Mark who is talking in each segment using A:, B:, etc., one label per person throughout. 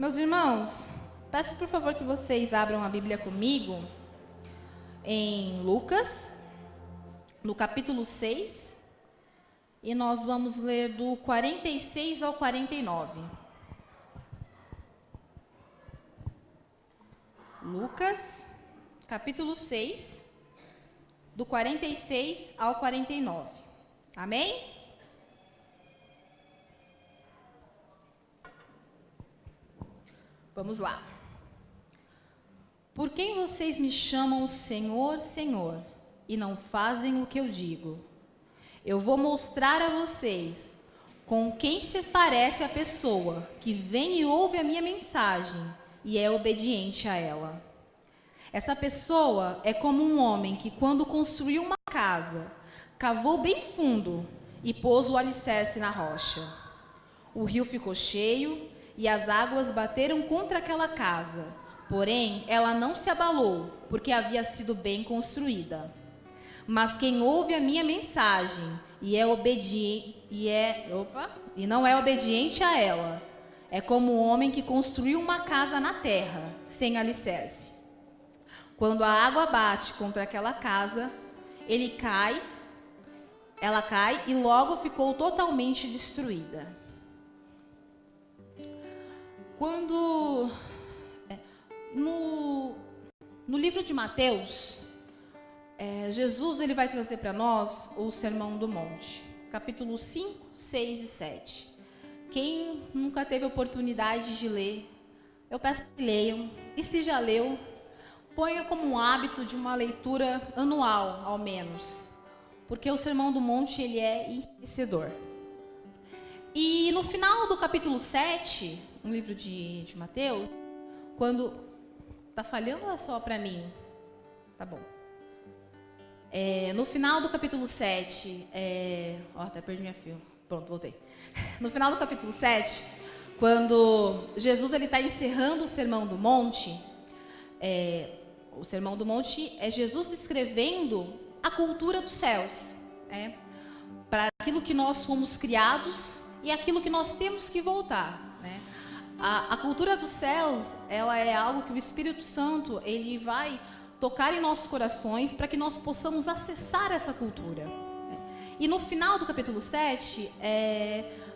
A: Meus irmãos, peço por favor que vocês abram a Bíblia comigo em Lucas, no capítulo 6, e nós vamos ler do 46 ao 49. Lucas, capítulo 6, do 46 ao 49. Amém? Vamos lá. Por quem vocês me chamam Senhor, Senhor, e não fazem o que eu digo? Eu vou mostrar a vocês com quem se parece a pessoa que vem e ouve a minha mensagem e é obediente a ela. Essa pessoa é como um homem que, quando construiu uma casa, cavou bem fundo e pôs o alicerce na rocha. O rio ficou cheio e as águas bateram contra aquela casa, porém ela não se abalou, porque havia sido bem construída. Mas quem ouve a minha mensagem e não é obediente a ela, é como um homem que construiu uma casa na terra, sem alicerce. Quando a água bate contra aquela casa, ela cai e logo ficou totalmente destruída. Quando no livro de Mateus, Jesus ele vai trazer para nós o Sermão do Monte, capítulo 5, 6 e 7. Quem nunca teve oportunidade de ler, eu peço que leiam, e se já leu, ponha como um hábito de uma leitura anual, ao menos, porque o Sermão do Monte ele é enriquecedor. E no final do capítulo 7, no livro de Mateus, quando... Tá falhando ou é só para mim? Tá bom. No final do capítulo 7... até perdi minha fio. Pronto, voltei. No final do capítulo 7, quando Jesus está encerrando o Sermão do Monte, o Sermão do Monte é Jesus descrevendo a cultura dos céus, para aquilo que nós fomos criados e aquilo que nós temos que voltar, né? A cultura dos céus, ela é algo que o Espírito Santo ele vai tocar em nossos corações para que nós possamos acessar essa cultura. E no final do capítulo 7,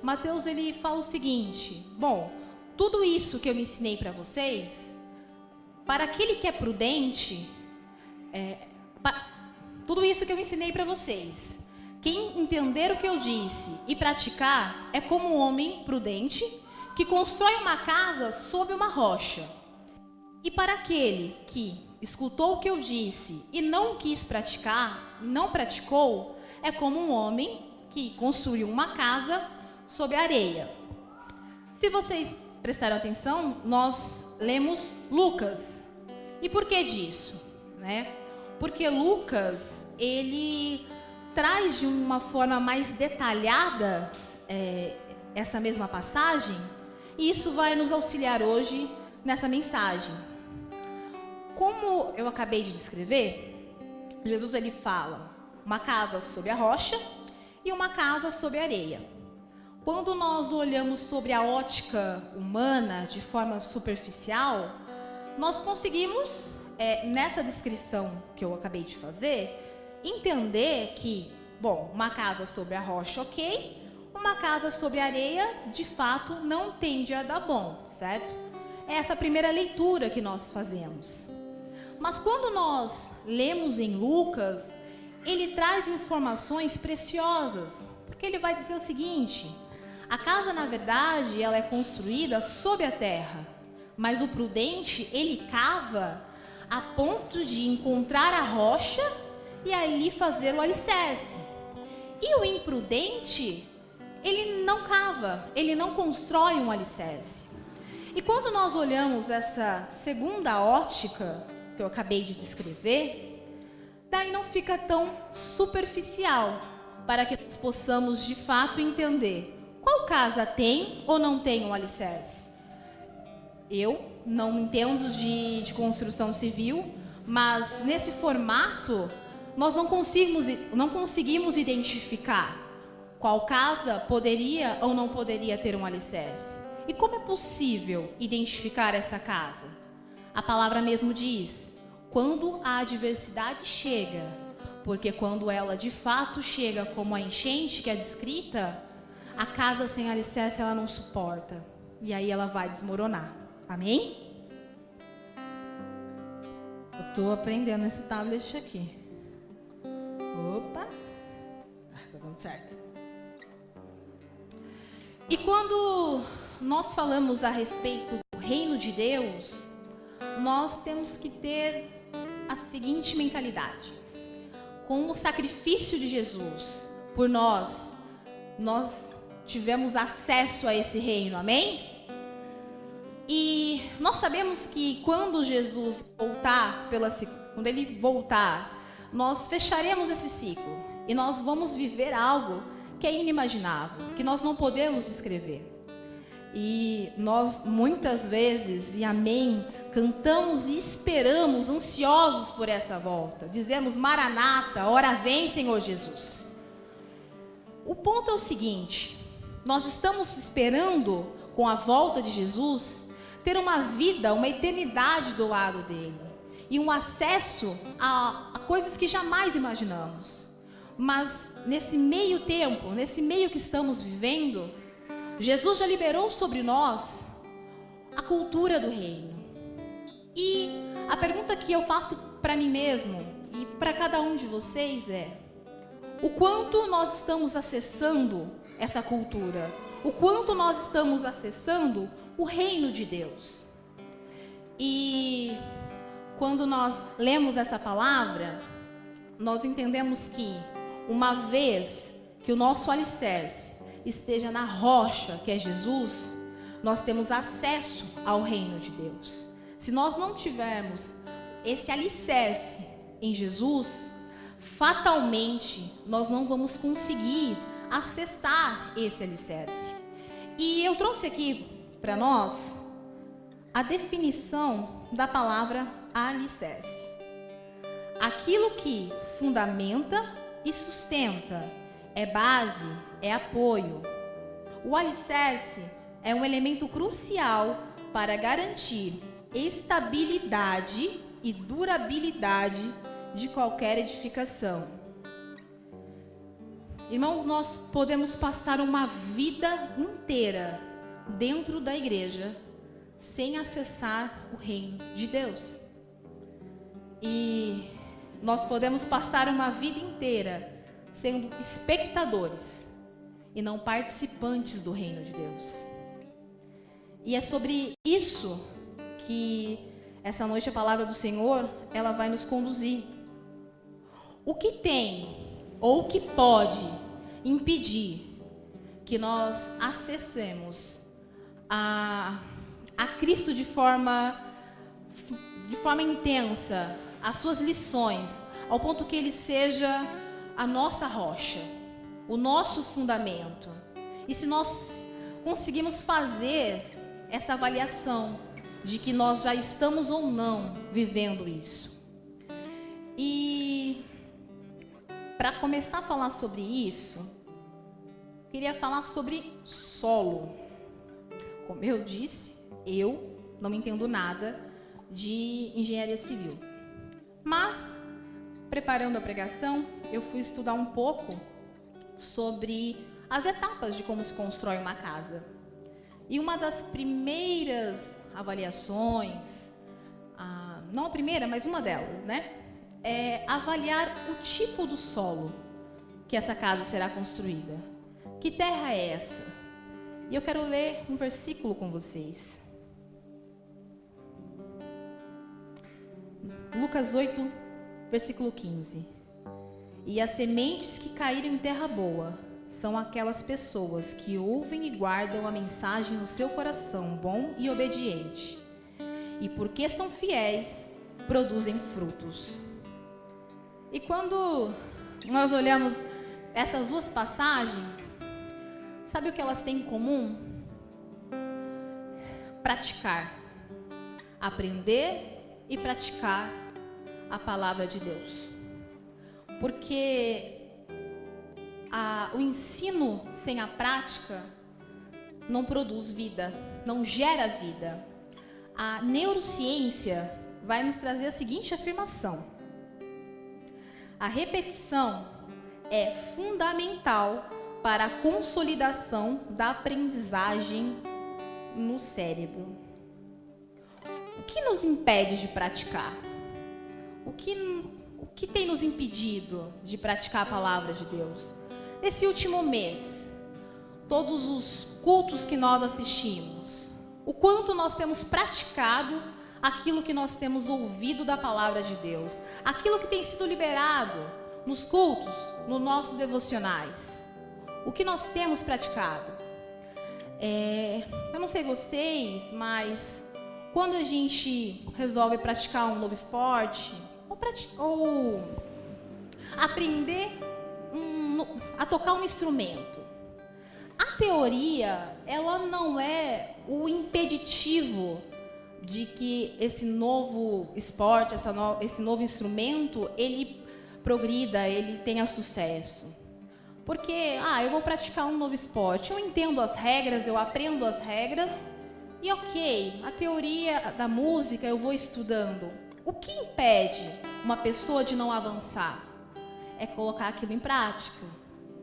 A: Mateus ele fala o seguinte: bom, tudo isso que eu ensinei para vocês, para aquele que é prudente, tudo isso que eu ensinei para vocês, quem entender o que eu disse e praticar é como um homem prudente que constrói uma casa sob uma rocha. E para aquele que escutou o que eu disse e não quis praticar, não praticou, é como um homem que construiu uma casa sob a areia. Se vocês prestaram atenção, nós lemos Lucas. E por que disso? Porque Lucas, ele traz de uma forma mais detalhada essa mesma passagem, e isso vai nos auxiliar hoje nessa mensagem. Como eu acabei de descrever, Jesus ele fala uma casa sob a rocha e uma casa sob a areia. Quando nós olhamos sobre a ótica humana de forma superficial, nós conseguimos, nessa descrição que eu acabei de fazer, entender que, bom, uma casa sobre a rocha, ok, uma casa sobre areia, de fato, não tende a dar bom, certo? É essa a primeira leitura que nós fazemos. Mas quando nós lemos em Lucas, ele traz informações preciosas, porque ele vai dizer o seguinte: a casa, na verdade, ela é construída sob a terra, mas o prudente, ele cava a ponto de encontrar a rocha e ali fazer o alicerce. E o imprudente, ele não cava, ele não constrói um alicerce. E quando nós olhamos essa segunda ótica que eu acabei de descrever, daí não fica tão superficial, para que nós possamos de fato entender qual casa tem ou não tem um alicerce. Eu não entendo de construção civil, mas nesse formato nós não conseguimos identificar qual casa poderia ou não poderia ter um alicerce. E como é possível identificar essa casa? A palavra mesmo diz: quando a adversidade chega, porque quando ela de fato chega como a enchente que é descrita, a casa sem alicerce ela não suporta, e aí ela vai desmoronar. Amém? Eu estou aprendendo esse tablet aqui. Opa! Tá dando certo. E quando nós falamos a respeito do reino de Deus, nós temos que ter a seguinte mentalidade: com o sacrifício de Jesus por nós tivemos acesso a esse reino, amém? E nós sabemos que quando Jesus voltar, quando ele voltar, nós fecharemos esse ciclo e nós vamos viver algo que é inimaginável, que nós não podemos descrever. E nós muitas vezes, e amém, cantamos e esperamos, ansiosos por essa volta. Dizemos: Maranata, ora vem, Senhor Jesus. O ponto é o seguinte: nós estamos esperando, com a volta de Jesus, ter uma vida, uma eternidade do lado dele. E um acesso a coisas que jamais imaginamos. Mas nesse meio tempo, nesse meio que estamos vivendo, Jesus já liberou sobre nós a cultura do reino. E a pergunta que eu faço para mim mesmo e para cada um de vocês é: o quanto nós estamos acessando essa cultura? O quanto nós estamos acessando o reino de Deus? E quando nós lemos essa palavra, nós entendemos que uma vez que o nosso alicerce esteja na rocha, que é Jesus, nós temos acesso ao reino de Deus. Se nós não tivermos esse alicerce em Jesus, fatalmente nós não vamos conseguir acessar esse alicerce. E eu trouxe aqui para nós a definição da palavra alicerce: aquilo que fundamenta e sustenta, é base, é apoio. O alicerce é um elemento crucial para garantir estabilidade e durabilidade de qualquer edificação. Irmãos, nós podemos passar uma vida inteira dentro da igreja sem acessar o reino de Deus. E nós podemos passar uma vida inteira sendo espectadores e não participantes do reino de Deus. E é sobre isso que essa noite a palavra do Senhor, ela vai nos conduzir. O que tem ou o que pode impedir que nós acessemos a Cristo de forma intensa, as suas lições, ao ponto que ele seja a nossa rocha, o nosso fundamento? E se nós conseguimos fazer essa avaliação de que nós já estamos ou não vivendo isso. E para começar a falar sobre isso, queria falar sobre solo. Como eu disse, eu não entendo nada de engenharia civil. Mas, preparando a pregação, eu fui estudar um pouco sobre as etapas de como se constrói uma casa. E uma das primeiras avaliações, não a primeira, mas uma delas, né? É avaliar o tipo do solo que essa casa será construída. Que terra é essa? E eu quero ler um versículo com vocês. Lucas 8, versículo 15. E as sementes que caíram em terra boa são aquelas pessoas que ouvem e guardam a mensagem no seu coração bom e obediente. E porque são fiéis, produzem frutos. E quando nós olhamos essas duas passagens, sabe o que elas têm em comum? Praticar. Aprender e praticar a palavra de Deus. Porque o ensino sem a prática não produz vida, não gera vida. A neurociência vai nos trazer a seguinte afirmação: a repetição é fundamental para a consolidação da aprendizagem no cérebro. O que nos impede de praticar? O que tem nos impedido de praticar a palavra de Deus? Nesse último mês, todos os cultos que nós assistimos, o quanto nós temos praticado aquilo que nós temos ouvido da palavra de Deus, aquilo que tem sido liberado nos cultos, nos nossos devocionais. O que nós temos praticado? Eu não sei vocês, mas quando a gente resolve praticar um novo esporte, ou aprender a tocar um instrumento, a teoria, ela não é o impeditivo de que esse novo esporte, esse novo instrumento, ele progrida, ele tenha sucesso. Porque, eu vou praticar um novo esporte, eu entendo as regras, eu aprendo as regras, e ok, a teoria da música eu vou estudando. O que impede uma pessoa de não avançar? É colocar aquilo em prática.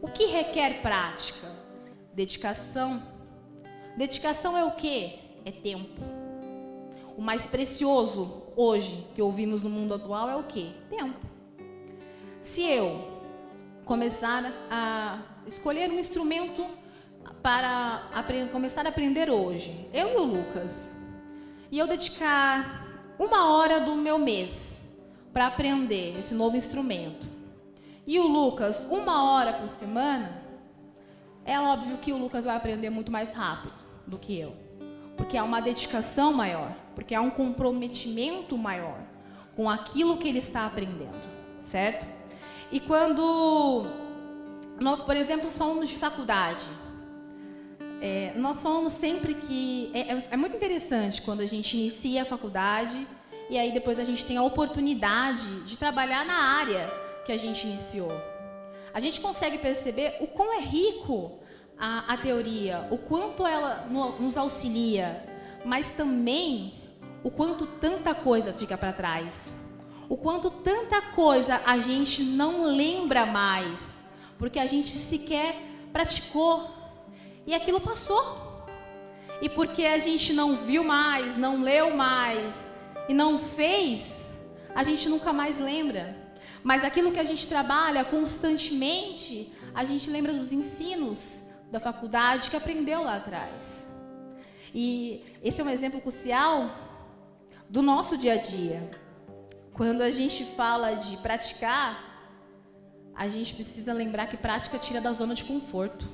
A: O que requer prática? Dedicação. Dedicação é o quê? É tempo. O mais precioso hoje que ouvimos no mundo atual é o quê? Tempo. Se eu começar a escolher um instrumento para começar a aprender hoje, eu e o Lucas, e eu dedicar 1 hora do meu mês para aprender esse novo instrumento, e o Lucas 1 hora por semana, é óbvio que o Lucas vai aprender muito mais rápido do que eu, porque há uma dedicação maior, porque há um comprometimento maior com aquilo que ele está aprendendo, certo? E quando nós, por exemplo, falamos de faculdade, nós falamos sempre que é muito interessante quando a gente inicia a faculdade e aí depois a gente tem a oportunidade de trabalhar na área que a gente iniciou. A gente consegue perceber o quão é rico a teoria, o quanto ela nos auxilia, mas também o quanto tanta coisa fica para trás. O quanto tanta coisa a gente não lembra mais, porque a gente sequer praticou e aquilo passou. E porque a gente não viu mais, não leu mais e não fez, a gente nunca mais lembra. Mas aquilo que a gente trabalha constantemente, a gente lembra dos ensinos da faculdade que aprendeu lá atrás. E esse é um exemplo crucial do nosso dia a dia. Quando a gente fala de praticar, a gente precisa lembrar que prática tira da zona de conforto.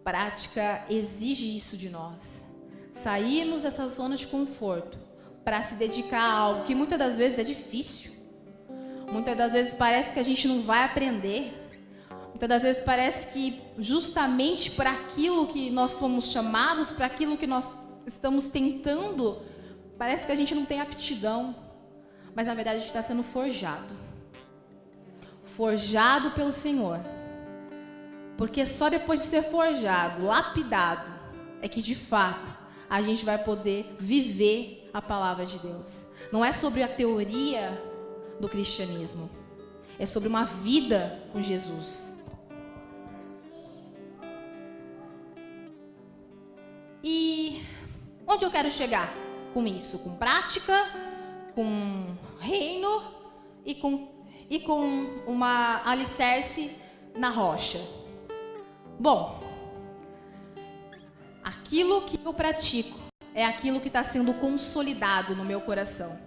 A: Prática exige isso de nós. Sairmos dessa zona de conforto para se dedicar a algo que muitas das vezes é difícil. Muitas das vezes parece que a gente não vai aprender. Muitas das vezes parece que justamente para aquilo que nós fomos chamados, para aquilo que nós estamos tentando, parece que a gente não tem aptidão. Mas na verdade a gente está sendo forjado. Forjado pelo Senhor. Porque só depois de ser forjado, lapidado, é que de fato a gente vai poder viver a palavra de Deus. Não é sobre a teoria do cristianismo. É sobre uma vida com Jesus. E onde eu quero chegar com isso? Com prática, com reino e com uma alicerce na rocha. Bom, aquilo que eu pratico é aquilo que está sendo consolidado no meu coração.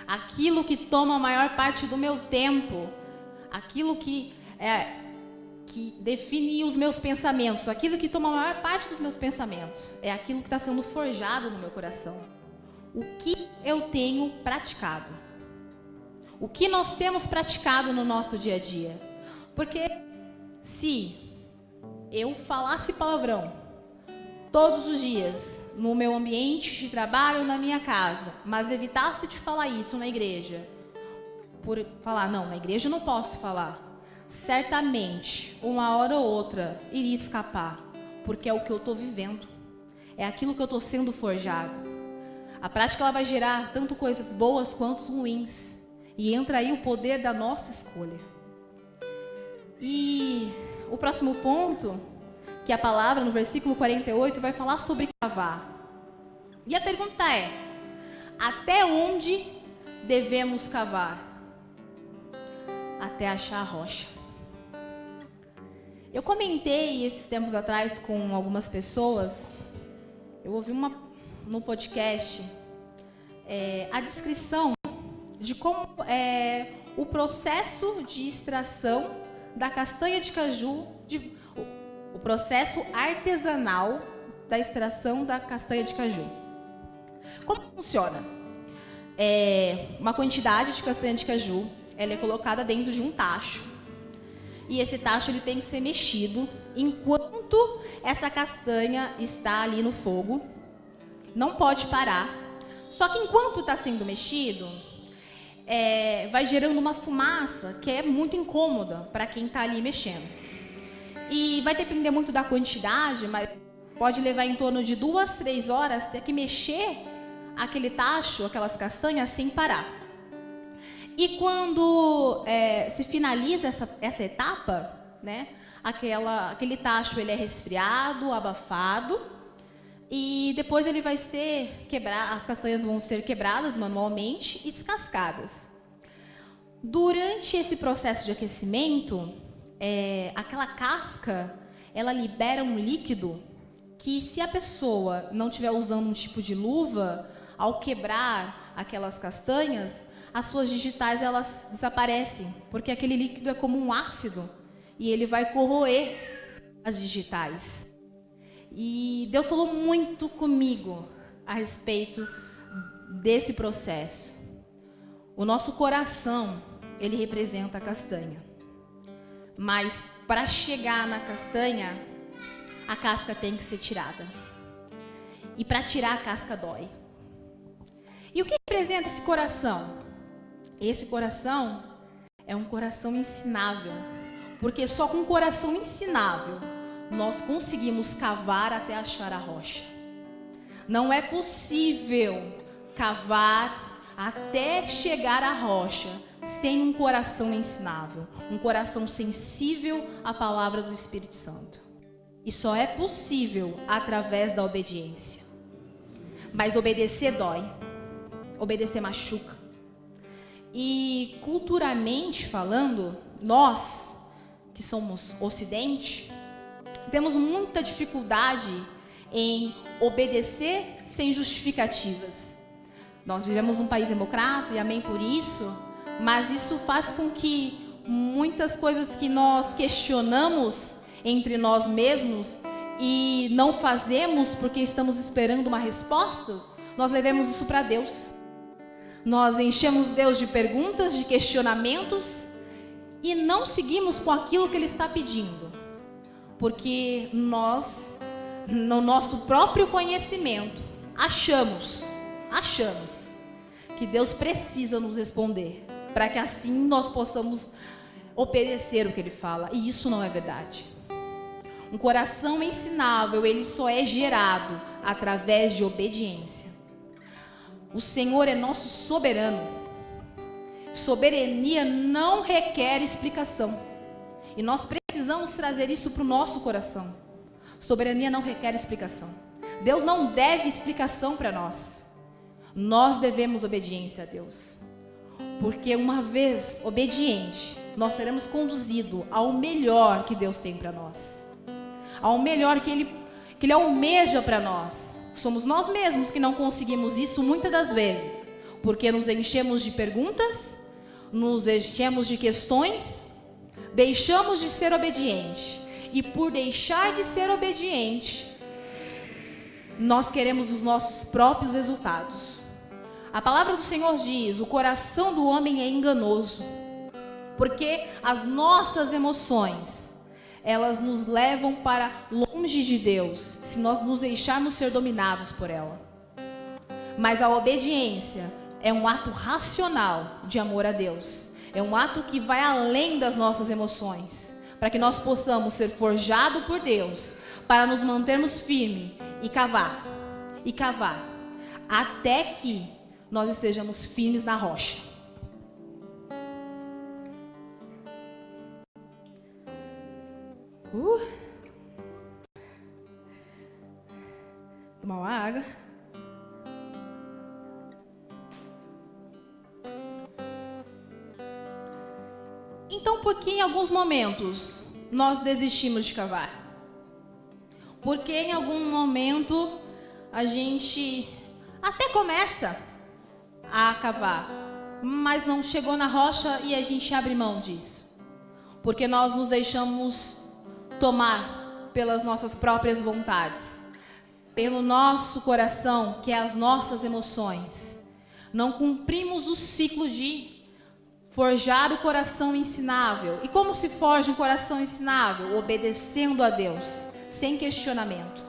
A: Aquilo que toma a maior parte do meu tempo, aquilo que define os meus pensamentos, aquilo que toma a maior parte dos meus pensamentos, é aquilo que está sendo forjado no meu coração. O que eu tenho praticado? O que nós temos praticado no nosso dia a dia? Porque se eu falasse palavrão todos os dias, no meu ambiente de trabalho, na minha casa, mas evitasse de falar isso na igreja, por falar, não, na igreja eu não posso falar, certamente, 1 hora ou outra, iria escapar, porque é o que eu estou vivendo. É aquilo que eu estou sendo forjado. A prática ela vai gerar tanto coisas boas quanto ruins. E entra aí o poder da nossa escolha. E o próximo ponto, que a palavra no versículo 48 vai falar sobre cavar. E a pergunta é: até onde devemos cavar? Até achar a rocha. Eu comentei esses tempos atrás com algumas pessoas. Eu ouvi no podcast a descrição de como é o processo de extração da castanha de caju, o processo artesanal da extração da castanha de caju. Como funciona? Uma quantidade de castanha de caju, ela é colocada dentro de um tacho. E esse tacho ele tem que ser mexido enquanto essa castanha está ali no fogo. Não pode parar. Só que enquanto está sendo mexido, vai gerando uma fumaça que é muito incômoda para quem está ali mexendo. E vai depender muito da quantidade, mas pode levar em torno de 2, 3 horas ter que mexer aquele tacho, aquelas castanhas, sem parar. E quando se finaliza essa etapa, né, aquele tacho ele é resfriado, abafado, e depois ele vai ser quebrado, as castanhas vão ser quebradas manualmente e descascadas. Durante esse processo de aquecimento, aquela casca, ela libera um líquido que, se a pessoa não estiver usando um tipo de luva, ao quebrar aquelas castanhas, as suas digitais elas desaparecem, porque aquele líquido é como um ácido e ele vai corroer as digitais. E Deus falou muito comigo a respeito desse processo. O nosso coração, ele representa a castanha. Mas para chegar na castanha, a casca tem que ser tirada. E para tirar a casca dói. E o que representa esse coração? Esse coração é um coração ensinável. Porque só com um coração ensinável nós conseguimos cavar até achar a rocha. Não é possível cavar até chegar à rocha sem um coração ensinável, um coração sensível à palavra do Espírito Santo. E só é possível através da obediência. Mas obedecer dói, obedecer machuca. E culturalmente falando, nós que somos Ocidente, temos muita dificuldade em obedecer sem justificativas. Nós vivemos num país democrata e amém por isso, mas isso faz com que muitas coisas que nós questionamos entre nós mesmos e não fazemos porque estamos esperando uma resposta, nós levemos isso para Deus. Nós enchemos Deus de perguntas, de questionamentos e não seguimos com aquilo que Ele está pedindo. Porque nós, no nosso próprio conhecimento, achamos que Deus precisa nos responder, para que assim nós possamos obedecer o que Ele fala. E isso não é verdade. Um coração ensinável, ele só é gerado através de obediência. O Senhor é nosso soberano. Soberania não requer explicação. E nós precisamos trazer isso para o nosso coração. Soberania não requer explicação. Deus não deve explicação para nós. Nós devemos obediência a Deus. Porque uma vez obediente, nós seremos conduzidos ao melhor que Deus tem para nós. Ao melhor que Ele almeja para nós. Somos nós mesmos que não conseguimos isso muitas das vezes. Porque nos enchemos de perguntas, nos enchemos de questões, deixamos de ser obediente. E por deixar de ser obediente, nós queremos os nossos próprios resultados. A palavra do Senhor diz: o coração do homem é enganoso. Porque as nossas emoções, elas nos levam para longe de Deus, se nós nos deixarmos ser dominados por ela. Mas a obediência é um ato racional de amor a Deus. É um ato que vai além das nossas emoções, para que nós possamos ser forjados por Deus, para nos mantermos firmes e cavar, até que nós estejamos firmes na rocha. Tomar uma água. Então, por que em alguns momentos nós desistimos de cavar? Porque em algum momento a gente até começa a cavar, mas não chegou na rocha e a gente abre mão disso. Porque nós nos deixamos tomar pelas nossas próprias vontades, pelo nosso coração, que é as nossas emoções. Não cumprimos o ciclo de forjar o coração ensinável. E como se forja um coração ensinável? Obedecendo a Deus, sem questionamento.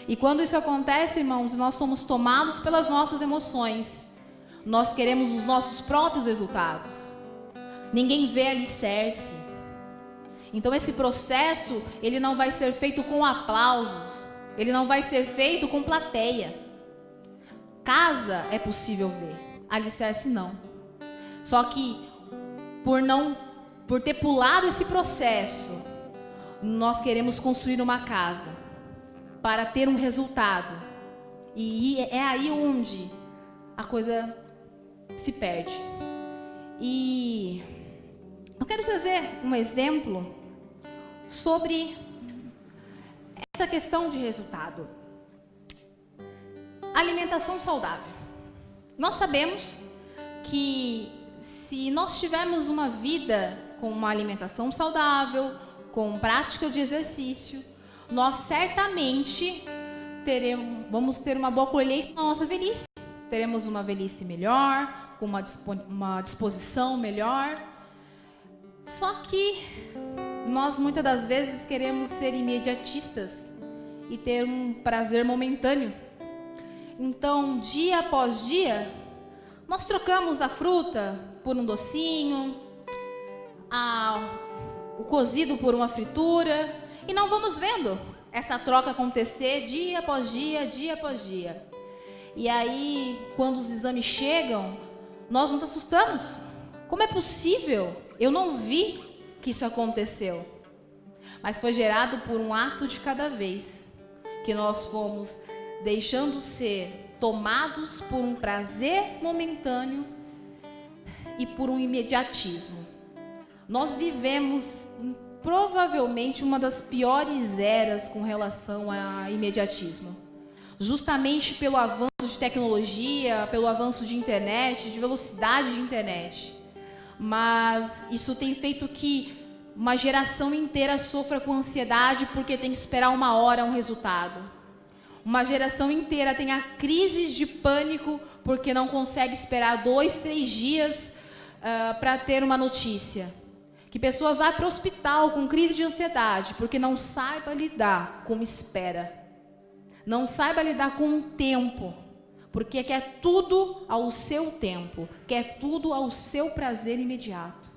A: E quando isso acontece, irmãos, nós somos tomados pelas nossas emoções. Nós queremos os nossos próprios resultados. Ninguém vê alicerce. Então esse processo, ele não vai ser feito com aplausos. Ele não vai ser feito com plateia. Casa é possível ver, alicerce não. Só que por ter pulado esse processo, nós queremos construir uma casa para ter um resultado. E é aí onde a coisa se perde. E eu quero trazer um exemplo sobre essa questão de resultado. Alimentação saudável. Nós sabemos que se nós tivermos uma vida com uma alimentação saudável, com prática de exercício, nós certamente vamos ter uma boa colheita na nossa velhice. Teremos uma velhice melhor, com uma disposição melhor. Só que nós muitas das vezes queremos ser imediatistas e ter um prazer momentâneo. Então, dia após dia, nós trocamos a fruta por um docinho, o cozido por uma fritura, e não vamos vendo essa troca acontecer dia após dia, dia após dia. E aí, quando os exames chegam, nós nos assustamos. Como é possível? Eu não vi que isso aconteceu. Mas foi gerado por um ato de cada vez, que nós fomos deixando ser tomados por um prazer momentâneo e por um imediatismo. Nós vivemos provavelmente uma das piores eras com relação a imediatismo. Justamente pelo avanço de tecnologia, pelo avanço de internet, de velocidade de internet. Mas isso tem feito que uma geração inteira sofra com ansiedade porque tem que esperar uma hora um resultado. Uma geração inteira tenha crises de pânico porque não consegue esperar 2, 3 dias para ter uma notícia. Que pessoas vão para o hospital com crise de ansiedade porque não saiba lidar com espera. Não saiba lidar com o tempo, porque quer tudo ao seu tempo, quer tudo ao seu prazer imediato.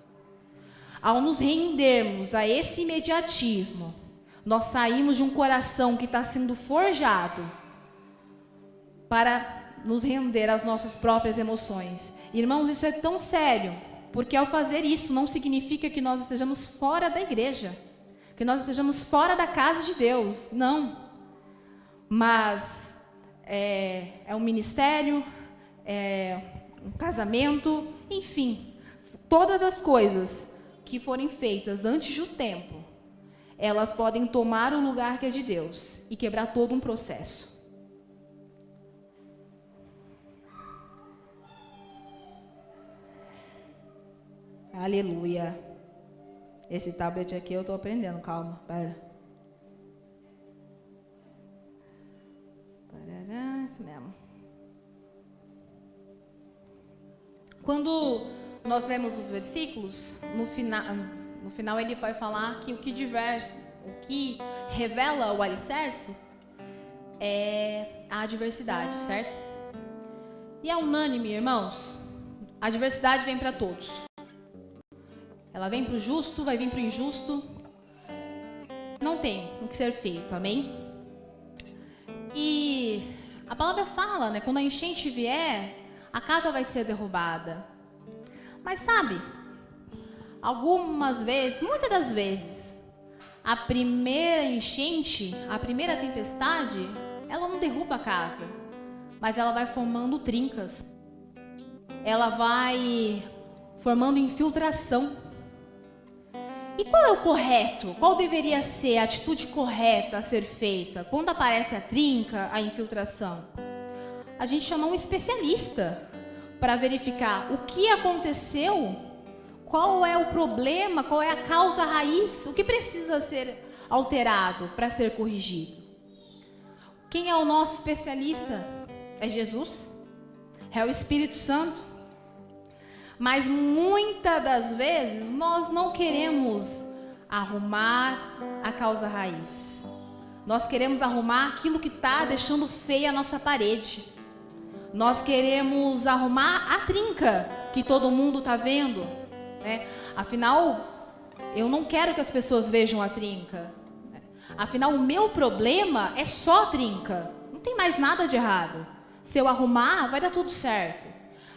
A: Ao nos rendermos a esse imediatismo, nós saímos de um coração que está sendo forjado para nos render às nossas próprias emoções. Irmãos, isso é tão sério, porque ao fazer isso não significa que nós estejamos fora da igreja, que nós estejamos fora da casa de Deus, não. Mas é um ministério, é um casamento, enfim, todas as coisas que forem feitas antes do tempo, elas podem tomar o lugar que é de Deus e quebrar todo um processo. Aleluia. Esse tablet aqui eu estou aprendendo, calma, pera. Isso mesmo. Quando nós lemos os versículos, no final ele vai falar que o que revela o alicerce é a adversidade, certo? E é unânime, irmãos, a adversidade vem para todos. Ela vem para o justo, vai vir para o injusto. não tem o que ser feito, amém? E a palavra fala, né, quando a enchente vier, a casa vai ser derrubada. Mas sabe, algumas vezes, muitas das vezes, a primeira enchente, a primeira tempestade, ela não derruba a casa, mas ela vai formando trincas. Ela vai formando infiltração. E qual é o correto? Qual deveria ser a atitude correta a ser feita quando aparece a trinca, a infiltração? A gente chama um especialista para verificar o que aconteceu, qual é o problema, qual é a causa raiz, o que precisa ser alterado para ser corrigido. Quem é o nosso especialista? É Jesus? É o Espírito Santo? Mas muitas das vezes nós não queremos arrumar a causa raiz. Nós queremos arrumar aquilo que está deixando feia a nossa parede. Nós queremos arrumar a trinca que todo mundo está vendo, né? Afinal, eu não quero que as pessoas vejam a trinca. Afinal, o meu problema é só a trinca. Não tem mais nada de errado. Se eu arrumar, vai dar tudo certo.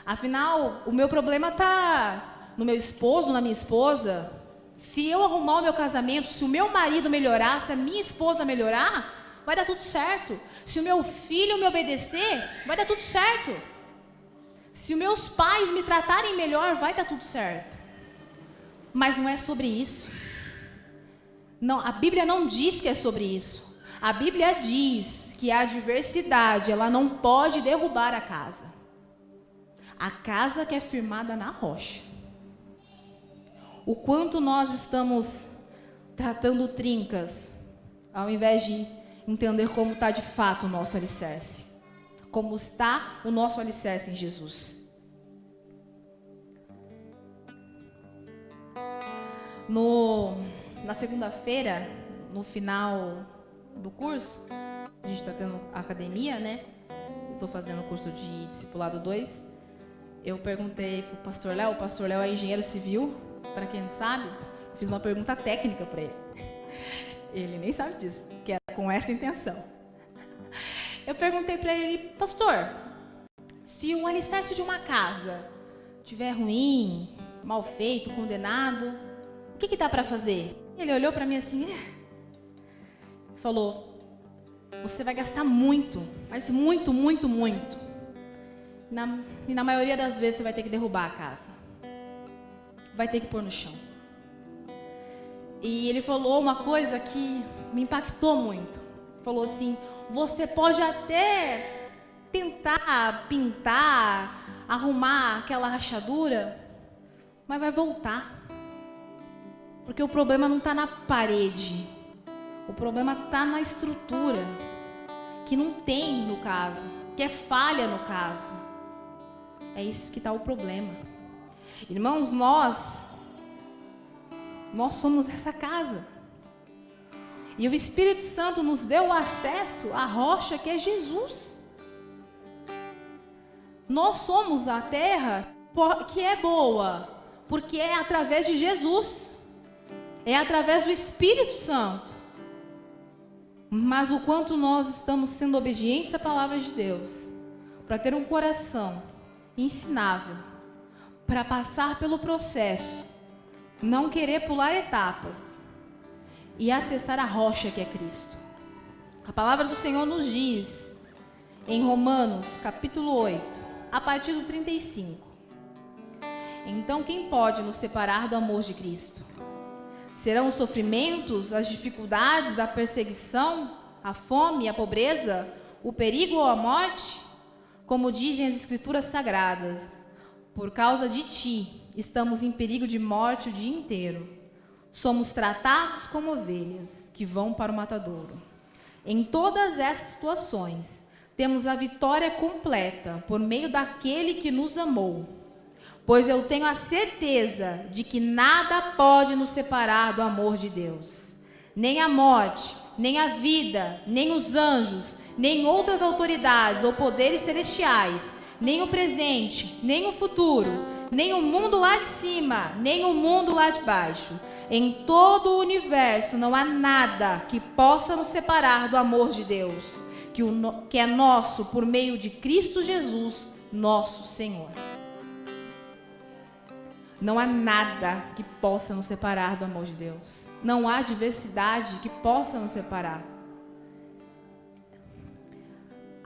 A: Afinal, o meu problema está no meu esposo, na minha esposa. Se eu arrumar o meu casamento, se o meu marido melhorar, se a minha esposa melhorar, vai dar tudo certo. Se o meu filho me obedecer, vai dar tudo certo. Se os meus pais me tratarem melhor, vai dar tudo certo. Mas não é sobre isso. Não, a Bíblia não diz que é sobre isso. A Bíblia diz que a adversidade, ela não pode derrubar a casa. A casa que é firmada na rocha. O quanto nós estamos tratando trincas, ao invés de entender como está de fato o nosso alicerce. Como está o nosso alicerce em Jesus. Na segunda-feira, no final do curso, a gente está tendo academia, né? Estou fazendo o curso de Discipulado 2. Eu perguntei para o Pastor Léo é engenheiro civil, para quem não sabe, eu fiz uma pergunta técnica para ele. Ele nem sabe disso, que era com essa intenção. Eu perguntei para ele, pastor, se o alicerce de uma casa estiver ruim, mal feito, condenado, o que dá para fazer? Ele olhou para mim assim, falou, você vai gastar muito, mas muito, muito, muito. E na maioria das vezes você vai ter que derrubar a casa. Vai ter que pôr no chão. E ele falou uma coisa que me impactou muito. Falou assim, você pode até tentar pintar, arrumar aquela rachadura, mas vai voltar. Porque o problema não está na parede. O problema está na estrutura. Que não tem no caso. Que é falha no caso. É isso que está o problema. Irmãos, nós somos essa casa. E o Espírito Santo nos deu o acesso à rocha que é Jesus. Nós somos a terra que é boa, porque é através de Jesus. É através do Espírito Santo. Mas o quanto nós estamos sendo obedientes à palavra de Deus, para ter um coração ensinável, para passar pelo processo, não querer pular etapas e acessar a rocha que é Cristo. A palavra do Senhor nos diz, em Romanos, capítulo 8, a partir do 35. Então, quem pode nos separar do amor de Cristo? Serão os sofrimentos, as dificuldades, a perseguição, a fome, a pobreza, o perigo ou a morte? Como dizem as Escrituras Sagradas, por causa de ti, estamos em perigo de morte o dia inteiro. Somos tratados como ovelhas que vão para o matadouro. Em todas essas situações, temos a vitória completa por meio daquele que nos amou. Pois eu tenho a certeza de que nada pode nos separar do amor de Deus. Nem a morte, nem a vida, nem os anjos, nem outras autoridades ou poderes celestiais, nem o presente, nem o futuro, nem o mundo lá de cima, nem o mundo lá de baixo, Em todo o universo não há nada que possa nos separar do amor de Deus, que é nosso por meio de Cristo Jesus, nosso Senhor. Não há nada que possa nos separar do amor de Deus. Não há diversidade que possa nos separar.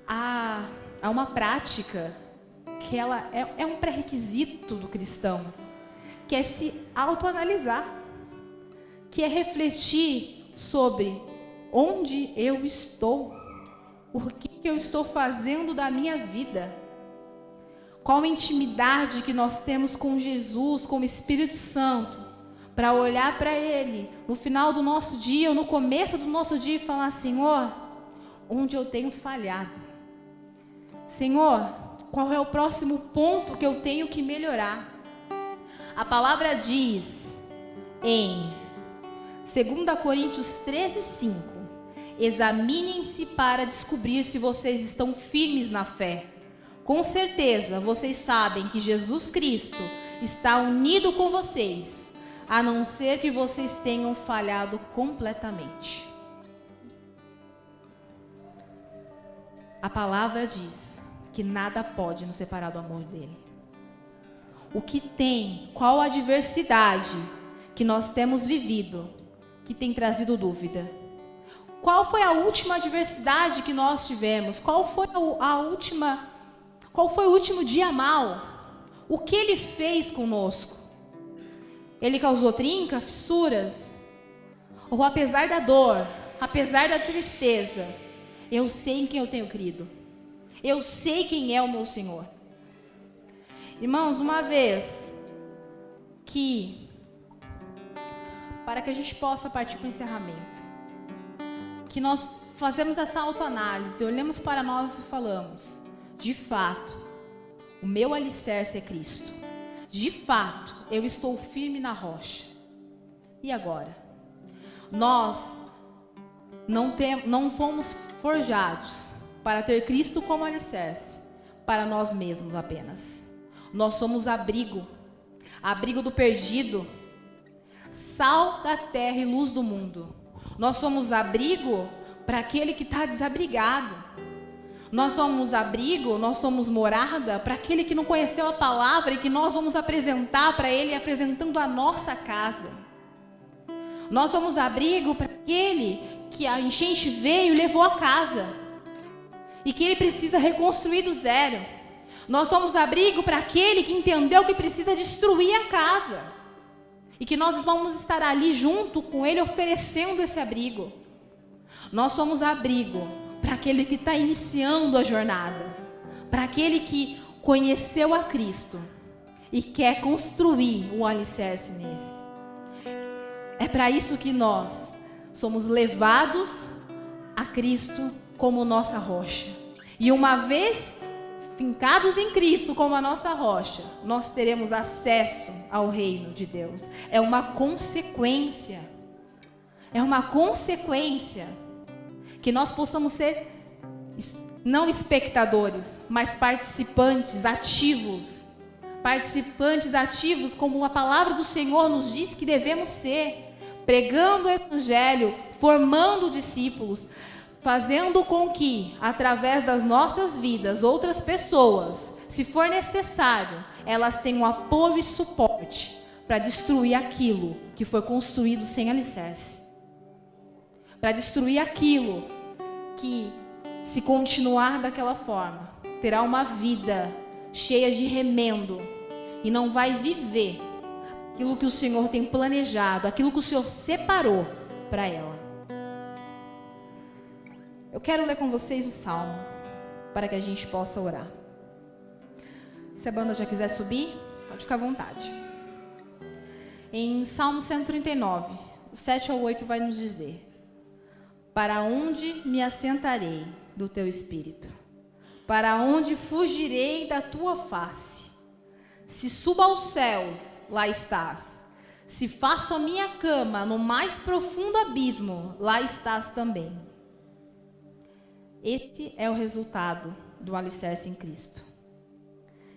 A: Há uma prática que ela é um pré-requisito do cristão, que é se autoanalisar, que é refletir sobre onde eu estou, o que eu estou fazendo da minha vida, qual a intimidade que nós temos com Jesus, com o Espírito Santo, para olhar para Ele no final do nosso dia ou no começo do nosso dia e falar: Senhor, onde eu tenho falhado? Senhor, qual é o próximo ponto que eu tenho que melhorar? A palavra diz em 2 Coríntios 13:5: examinem-se para descobrir se vocês estão firmes na fé. Com certeza vocês sabem que Jesus Cristo está unido com vocês, a não ser que vocês tenham falhado completamente. A palavra diz que nada pode nos separar do amor dele. O que tem, qual a adversidade que nós temos vivido, que tem trazido dúvida? Qual foi a última adversidade que nós tivemos? Qual foi o último dia mau? O que ele fez conosco? Ele causou trinca, fissuras? Ou apesar da dor, apesar da tristeza, eu sei em quem eu tenho crido. Eu sei quem é o meu Senhor. Irmãos, uma vez que, para que a gente possa partir para o encerramento, que nós fazemos essa autoanálise, olhamos para nós e falamos: de fato, o meu alicerce é Cristo. De fato, eu estou firme na rocha. E agora? Nós não fomos forjados para ter Cristo como alicerce, para nós mesmos apenas. Nós somos abrigo do perdido, sal da terra e luz do mundo. Nós somos abrigo para aquele que está desabrigado. Nós somos abrigo, nós somos morada para aquele que não conheceu a palavra e que nós vamos apresentar para ele, apresentando a nossa casa. Nós somos abrigo para aquele que a enchente veio e levou a casa e que ele precisa reconstruir do zero. Nós somos abrigo para aquele que entendeu que precisa destruir a casa e que nós vamos estar ali junto com ele oferecendo esse abrigo. Nós somos abrigo para aquele que está iniciando a jornada, para aquele que conheceu a Cristo e quer construir um alicerce nesse. É para isso que nós somos levados a Cristo como nossa rocha. E uma vez fincados em Cristo como a nossa rocha, nós teremos acesso ao reino de Deus. É uma consequência. É uma consequência que nós possamos ser não espectadores, mas participantes ativos. Participantes ativos, como a palavra do Senhor nos diz que devemos ser, pregando o evangelho, formando discípulos, fazendo com que, através das nossas vidas, outras pessoas, se for necessário, elas tenham apoio e suporte para destruir aquilo que foi construído sem alicerce. Para destruir aquilo que, se continuar daquela forma, terá uma vida cheia de remendo e não vai viver aquilo que o Senhor tem planejado, aquilo que o Senhor separou para ela. Eu quero ler com vocês o Salmo, para que a gente possa orar. Se a banda já quiser subir, pode ficar à vontade. Em Salmo 139, do 7 ao 8 vai nos dizer: para onde me assentarei do teu espírito? Para onde fugirei da tua face? Se subo aos céus, lá estás. Se faço a minha cama no mais profundo abismo, lá estás também. Este é o resultado do alicerce em Cristo.